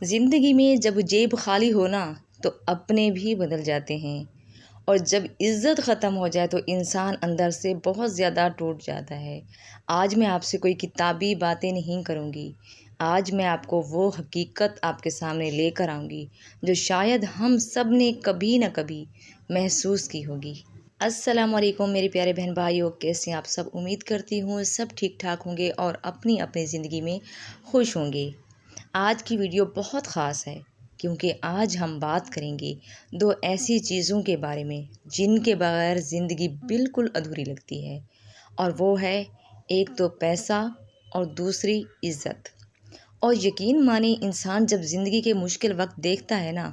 زندگی میں جب جیب خالی ہو نا تو اپنے بھی بدل جاتے ہیں، اور جب عزت ختم ہو جائے تو انسان اندر سے بہت زیادہ ٹوٹ جاتا ہے۔ آج میں آپ سے کوئی کتابی باتیں نہیں کروں گی، آج میں آپ کو وہ حقیقت آپ کے سامنے لے کر آؤں گی جو شاید ہم سب نے کبھی نہ کبھی محسوس کی ہوگی۔ السلام علیکم میرے پیارے بہن بھائیوں، کیسے ہیں آپ سب؟ امید کرتی ہوں سب ٹھیک ٹھاک ہوں گے اور اپنی اپنی زندگی میں خوش ہوں گے۔ آج کی ویڈیو بہت خاص ہے کیونکہ آج ہم بات کریں گے دو ایسی چیزوں کے بارے میں جن کے بغیر زندگی بالکل ادھوری لگتی ہے، اور وہ ہے ایک تو پیسہ اور دوسری عزت۔ اور یقین مانیں، انسان جب زندگی کے مشکل وقت دیکھتا ہے نا،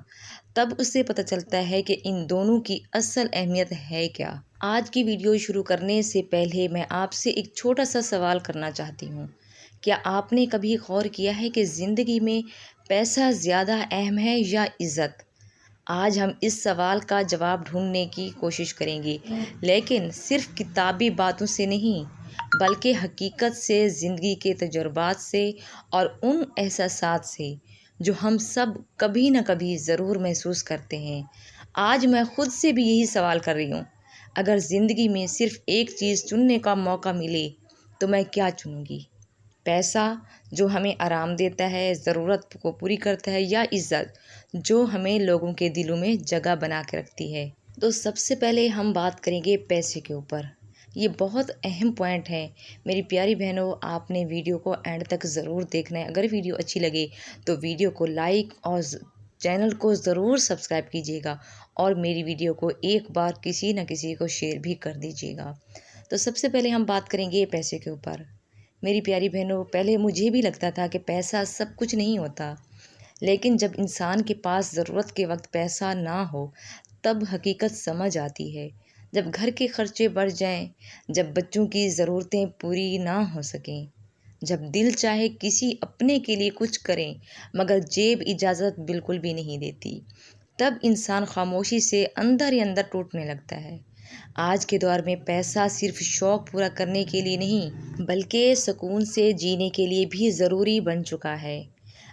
تب اسے پتہ چلتا ہے کہ ان دونوں کی اصل اہمیت ہے کیا۔ آج کی ویڈیو شروع کرنے سے پہلے میں آپ سے ایک چھوٹا سا سوال کرنا چاہتی ہوں۔ کیا آپ نے کبھی غور کیا ہے کہ زندگی میں پیسہ زیادہ اہم ہے یا عزت؟ آج ہم اس سوال کا جواب ڈھونڈنے کی کوشش کریں گے، لیکن صرف کتابی باتوں سے نہیں بلکہ حقیقت سے، زندگی کے تجربات سے اور ان احساسات سے جو ہم سب کبھی نہ کبھی ضرور محسوس کرتے ہیں۔ آج میں خود سے بھی یہی سوال کر رہی ہوں، اگر زندگی میں صرف ایک چیز چننے کا موقع ملے تو میں کیا چنوں گی؟ پیسہ جو ہمیں آرام دیتا ہے، ضرورت کو پوری کرتا ہے، یا عزت جو ہمیں لوگوں کے دلوں میں جگہ بنا کے رکھتی ہے؟ تو سب سے پہلے ہم بات کریں گے پیسے کے اوپر۔ یہ بہت اہم پوائنٹ ہے میری پیاری بہنوں، آپ نے ویڈیو کو اینڈ تک ضرور دیکھنا ہے۔ اگر ویڈیو اچھی لگے تو ویڈیو کو لائک اور چینل کو ضرور سبسکرائب کیجیے گا، اور میری ویڈیو کو ایک بار کسی نہ کسی کو شیئر بھی کر دیجیے گا۔ تو سب سے پہلے ہم بات کریں گے پیسے کے اوپر۔ میری پیاری بہنوں، پہلے مجھے بھی لگتا تھا کہ پیسہ سب کچھ نہیں ہوتا، لیکن جب انسان کے پاس ضرورت کے وقت پیسہ نہ ہو تب حقیقت سمجھ آتی ہے۔ جب گھر کے خرچے بڑھ جائیں، جب بچوں کی ضرورتیں پوری نہ ہو سکیں، جب دل چاہے کسی اپنے کے لیے کچھ کریں مگر جیب اجازت بالکل بھی نہیں دیتی، تب انسان خاموشی سے اندر ہی اندر ٹوٹنے لگتا ہے۔ آج کے دور میں پیسہ صرف شوق پورا کرنے کے لیے نہیں بلکہ سکون سے جینے کے لیے بھی ضروری بن چکا ہے۔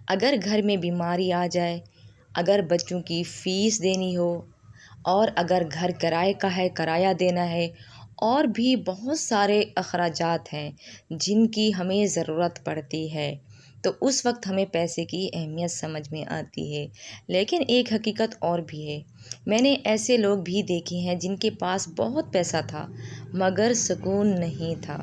اگر گھر میں بیماری آ جائے، اگر بچوں کی فیس دینی ہو، اور اگر گھر کرائے کا ہے، کرایہ دینا ہے، اور بھی بہت سارے اخراجات ہیں جن کی ہمیں ضرورت پڑتی ہے، تو اس وقت ہمیں پیسے کی اہمیت سمجھ میں آتی ہے۔ لیکن ایک حقیقت اور بھی ہے، میں نے ایسے لوگ بھی دیکھے ہیں جن کے پاس بہت پیسہ تھا مگر سکون نہیں تھا،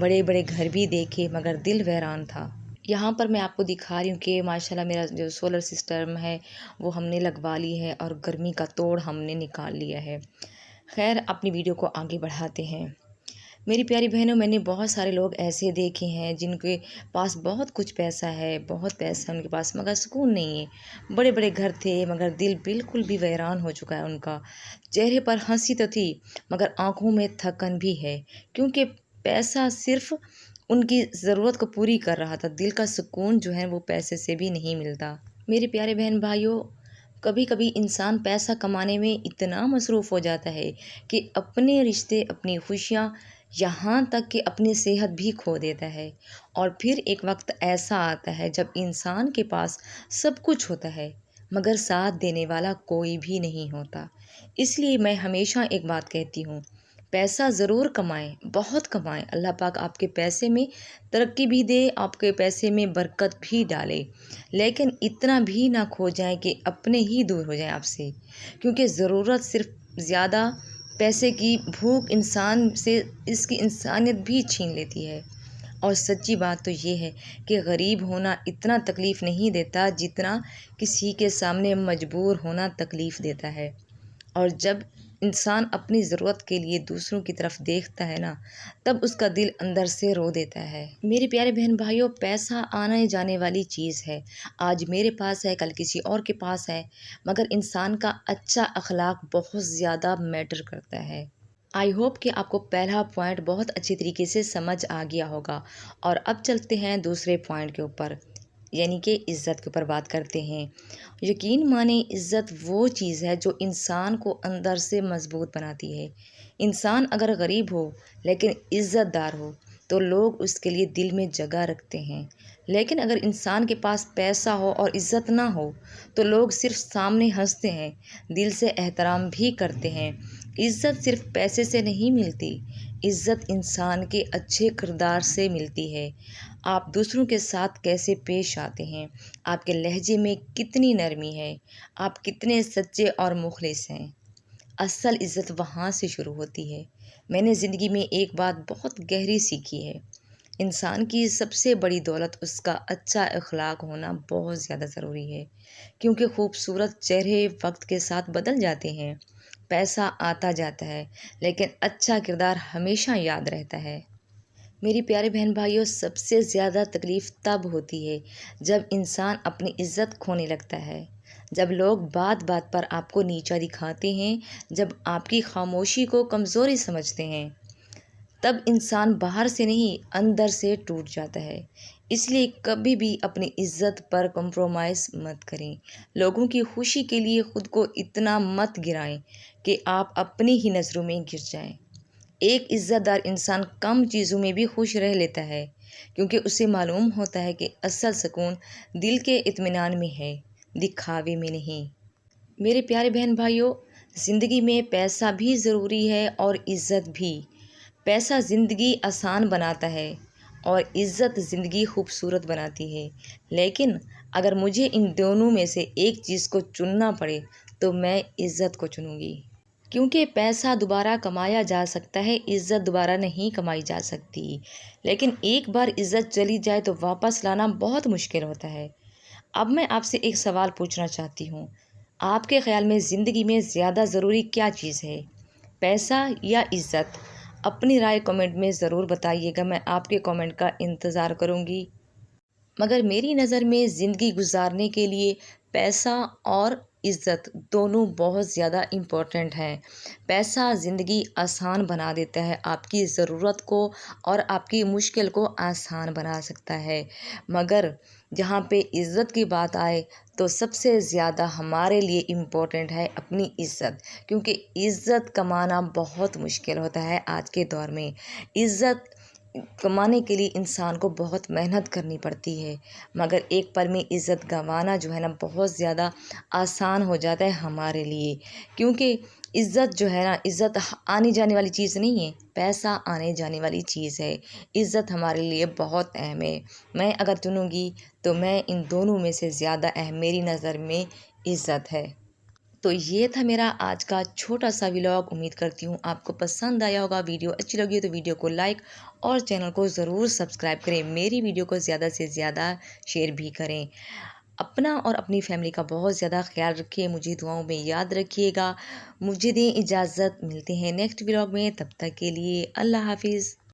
بڑے بڑے گھر بھی دیکھے مگر دل ویران تھا۔ یہاں پر میں آپ کو دکھا رہی ہوں کہ ماشاءاللہ میرا جو سولر سسٹم ہے وہ ہم نے لگوا لی ہے اور گرمی کا توڑ ہم نے نکال لیا ہے۔ خیر، اپنی ویڈیو کو آگے بڑھاتے ہیں۔ میری پیاری بہنوں، میں نے بہت سارے لوگ ایسے دیکھے ہیں جن کے پاس بہت کچھ پیسہ ہے، بہت پیسہ ان کے پاس مگر سکون نہیں ہے۔ بڑے بڑے گھر تھے مگر دل بالکل بھی ویران ہو چکا ہے ان کا۔ چہرے پر ہنسی تو تھی مگر آنکھوں میں تھکن بھی ہے، کیونکہ پیسہ صرف ان کی ضرورت کو پوری کر رہا تھا، دل کا سکون جو ہے وہ پیسے سے بھی نہیں ملتا۔ میرے پیارے بہن بھائیوں، کبھی کبھی انسان پیسہ کمانے میں اتنا مصروف ہو جاتا ہے کہ اپنے رشتے، اپنی خوشیاں، یہاں تک کہ اپنی صحت بھی کھو دیتا ہے، اور پھر ایک وقت ایسا آتا ہے جب انسان کے پاس سب کچھ ہوتا ہے مگر ساتھ دینے والا کوئی بھی نہیں ہوتا۔ اس لیے میں ہمیشہ ایک بات کہتی ہوں، پیسہ ضرور کمائیں، بہت کمائیں، اللہ پاک آپ کے پیسے میں ترقی بھی دے، آپ کے پیسے میں برکت بھی ڈالے، لیکن اتنا بھی نہ کھو جائیں کہ اپنے ہی دور ہو جائیں آپ سے، کیونکہ ضرورت صرف زیادہ پیسے کی بھوک انسان سے اس کی انسانیت بھی چھین لیتی ہے۔ اور سچی بات تو یہ ہے کہ غریب ہونا اتنا تکلیف نہیں دیتا جتنا کسی کے سامنے مجبور ہونا تکلیف دیتا ہے۔ اور جب انسان اپنی ضرورت کے لیے دوسروں کی طرف دیکھتا ہے نا، تب اس کا دل اندر سے رو دیتا ہے۔ میرے پیارے بہن بھائیوں، پیسہ آنے جانے والی چیز ہے، آج میرے پاس ہے، کل کسی اور کے پاس ہے، مگر انسان کا اچھا اخلاق بہت زیادہ میٹر کرتا ہے۔ آئی ہوپ کہ آپ کو پہلا پوائنٹ بہت اچھی طریقے سے سمجھ آ گیا ہوگا، اور اب چلتے ہیں دوسرے پوائنٹ کے اوپر، یعنی کہ عزت کے اوپر بات کرتے ہیں۔ یقین مانیں، عزت وہ چیز ہے جو انسان کو اندر سے مضبوط بناتی ہے۔ انسان اگر غریب ہو لیکن عزت دار ہو تو لوگ اس کے لیے دل میں جگہ رکھتے ہیں، لیکن اگر انسان کے پاس پیسہ ہو اور عزت نہ ہو تو لوگ صرف سامنے ہنستے ہیں، دل سے احترام بھی کرتے ہیں۔ عزت صرف پیسے سے نہیں ملتی، عزت انسان کے اچھے کردار سے ملتی ہے۔ آپ دوسروں کے ساتھ کیسے پیش آتے ہیں، آپ کے لہجے میں کتنی نرمی ہے، آپ کتنے سچے اور مخلص ہیں۔ اصل عزت وہاں سے شروع ہوتی ہے۔ میں نے زندگی میں ایک بات بہت گہری سیکھی ہے، انسان کی سب سے بڑی دولت اس کا اچھا اخلاق ہونا بہت زیادہ ضروری ہے، کیونکہ خوبصورت چہرے وقت کے ساتھ بدل جاتے ہیں، پیسہ آتا جاتا ہے، لیکن اچھا کردار ہمیشہ یاد رہتا ہے۔ میری پیارے بہن بھائیوں، سب سے زیادہ تکلیف تب ہوتی ہے جب انسان اپنی عزت کھونے لگتا ہے، جب لوگ بات بات پر آپ کو نیچا دکھاتے ہیں، جب آپ کی خاموشی کو کمزوری سمجھتے ہیں، تب انسان باہر سے نہیں اندر سے ٹوٹ جاتا ہے۔ اس لیے کبھی بھی اپنی عزت پر کمپرومائز مت کریں، لوگوں کی خوشی کے لیے خود کو اتنا مت گرائیں کہ آپ اپنی ہی نظروں میں گر جائیں۔ ایک عزت دار انسان کم چیزوں میں بھی خوش رہ لیتا ہے، کیونکہ اسے معلوم ہوتا ہے کہ اصل سکون دل کے اطمینان میں ہے، دکھاوے میں نہیں۔ میرے پیارے بہن بھائیوں، زندگی میں پیسہ بھی ضروری ہے اور عزت بھی۔ پیسہ زندگی آسان بناتا ہے اور عزت زندگی خوبصورت بناتی ہے، لیکن اگر مجھے ان دونوں میں سے ایک چیز کو چننا پڑے تو میں عزت کو چنوں گی، کیونکہ پیسہ دوبارہ کمایا جا سکتا ہے، عزت دوبارہ نہیں کمائی جا سکتی، لیکن ایک بار عزت چلی جائے تو واپس لانا بہت مشکل ہوتا ہے۔ اب میں آپ سے ایک سوال پوچھنا چاہتی ہوں، آپ کے خیال میں زندگی میں زیادہ ضروری کیا چیز ہے، پیسہ یا عزت؟ اپنی رائے کمنٹ میں ضرور بتائیے گا، میں آپ کے کمنٹ کا انتظار کروں گی۔ مگر میری نظر میں زندگی گزارنے کے لیے پیسہ اور عزت دونوں بہت زیادہ امپورٹنٹ ہیں۔ پیسہ زندگی آسان بنا دیتا ہے، آپ کی ضرورت کو اور آپ کی مشکل کو آسان بنا سکتا ہے، مگر جہاں پہ عزت کی بات آئے تو سب سے زیادہ ہمارے لیے امپورٹنٹ ہے اپنی عزت، کیونکہ عزت کمانا بہت مشکل ہوتا ہے آج کے دور میں۔ عزت کمانے کے لیے انسان کو بہت محنت کرنی پڑتی ہے، مگر ایک پل میں عزت گنوانا جو ہے نا بہت زیادہ آسان ہو جاتا ہے ہمارے لیے، کیونکہ عزت جو ہے نا، عزت آنے جانے والی چیز نہیں ہے، پیسہ آنے جانے والی چیز ہے۔ عزت ہمارے لیے بہت اہم ہے، میں اگر چنوں گی تو میں ان دونوں میں سے زیادہ اہم میری نظر میں عزت ہے۔ تو یہ تھا میرا آج کا چھوٹا سا ولاگ، امید کرتی ہوں آپ کو پسند آیا ہوگا۔ ویڈیو اچھی لگی ہو تو ویڈیو کو لائک اور چینل کو ضرور سبسکرائب کریں، میری ویڈیو کو زیادہ سے زیادہ شیئر بھی کریں۔ اپنا اور اپنی فیملی کا بہت زیادہ خیال رکھیے، مجھے دعاؤں میں یاد رکھیے گا۔ مجھے دیں اجازت، ملتے ہیں نیکسٹ ولاگ میں، تب تک کے لیے اللہ حافظ۔